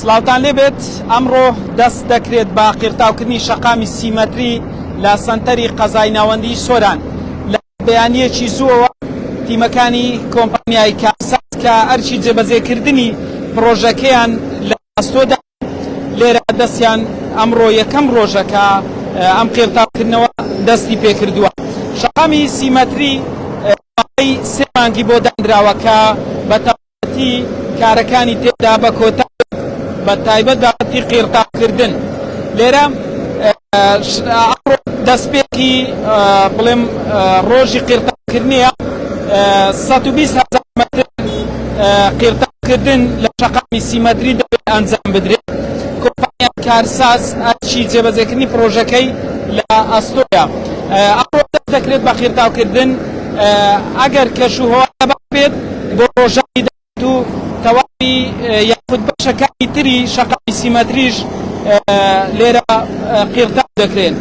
سلااوتان لێبێت ئەمڕۆ دەست دەکرێت بە قیرتاوکردنی شەقامی سیمەتری لە سەنتەری قەزای ناوەندی سۆران. لە بەیانیەکی زووەوە تیمەکانی کۆمپانیای کارساز کە ئەرچی جێبەجێکردنی پرۆژەکەیان لە ئەستۆدا لێرە دەستیان ئەمڕۆ یەکەم ڕۆژەکە ئەم قیرتاوکردنەوە دەستی پێکردووە. شەقامی سیمەتری ماوەی سێ مانگی بۆ دانراوە کە بە تایبەتی کارەکانی تێدا بە کۆتا بە تایبەت بابەتی قیرتاوکردن. لێرە ئەمڕۆ دەستپێکی بڵێم ڕۆژی قیرتاوکردنیە 120,000 مەتر قیرتاوکردن لە شەقامی سیمەتری دەبێت ئەنجام بدرێت. کۆمپانیای کارساز ئەرچی جێبەجێکردنی پرۆژەکەی لە ئەستۆیە. ئەمڕۆ دەست دەکرێت بە قیرتاوکردن ئەگەر کەشوهەوا بێت بۆ ڕۆژانی داهات و تەواوی یاخود بەشەکانی تری شەقامی سیمەتریش لێرە قیرتاو دەکرێن.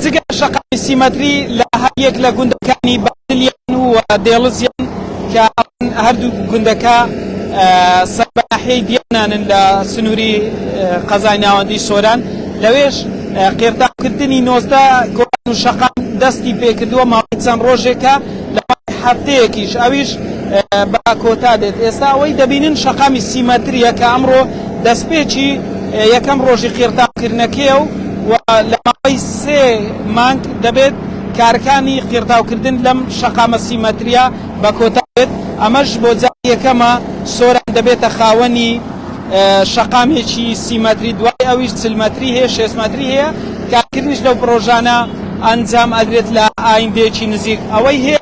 جگە شەقامی سیمەتری لە هەر یەک لە گوندەکانی بادلیان و دێڵزیان کە هەردوو گوندەکە سەربەناحیەی دیانانن لە سنووری قەزای ناوەندی سۆران، لەوێش قیرتاوکردنی 19 کۆمپانیا و شەقام دەستی پێکردووە ماوەی چەند ڕۆژێکە لە هەفتەیەکیش ئەویش بە کۆتا دێت. ئێستا ئەوەی دەبینن شەقامی سیمەتریە کە ئەمڕۆ دەستپێکی یەکەم ڕۆژی قیرتاوکردنەکەیە و لە ماوەی سێ مانگ دەبێت کارەکانی قیرتاوکردن لەم شەقامە سیمەتریە بە کۆتا بێت. ئەمەش بۆ جاری یەکەمە سۆران دەبێتە خاوەنی شەقامێکی سیمەتری، دوای ئەویش 40 مەتری هەیە، 6 مەتری هەیە. کارکردنیش لەو پرۆژانە ئەنجام ئەدرێت لە ئایندەیەکی نزیک. ئەوەی هەیە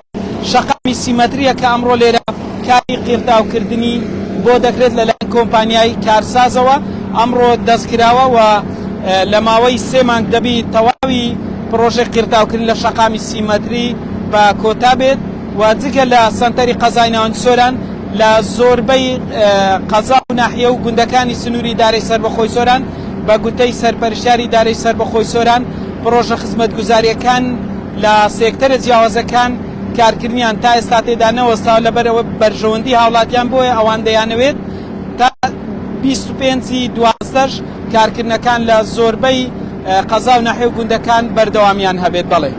شەقامی سیمەتریە کە ئەمڕۆ لێرە کاری قیرتاوکردنی بۆ دەکرێت لەلایەن کۆمپانیای کارسازەوە ئەمڕۆ دەستکراوە و لە ماوەی سێ مانگ دەبێت تەواوی پرۆژەی قیرتاوکردن لە شەقامی سیمەتری بە کۆتا بێت. و جگە لە سەنتەری قەزای ناوەندی سۆران لە زۆربەی قەزا و ناحیە و گوندەکانی سنووری دارەی سەربەخۆی سۆران بە گوتەی سەرپەرشتیاری دارەی سەربەخۆی سۆران پرۆژە خزمەتگوزاریەکان لە سێکتەرە جیاوازەکان کارکردنیان تا ئێستا تێدا نەوەستاوە لەبەرەوە بەرژەوەندی هاوڵاتیان بۆیە ئەوان دەیانەوێت تا 25/12 کارکردنەکان لە زۆربەی قەزا و ناحیە و گوندەکان بەردەوامیان هەبێت. بەڵێ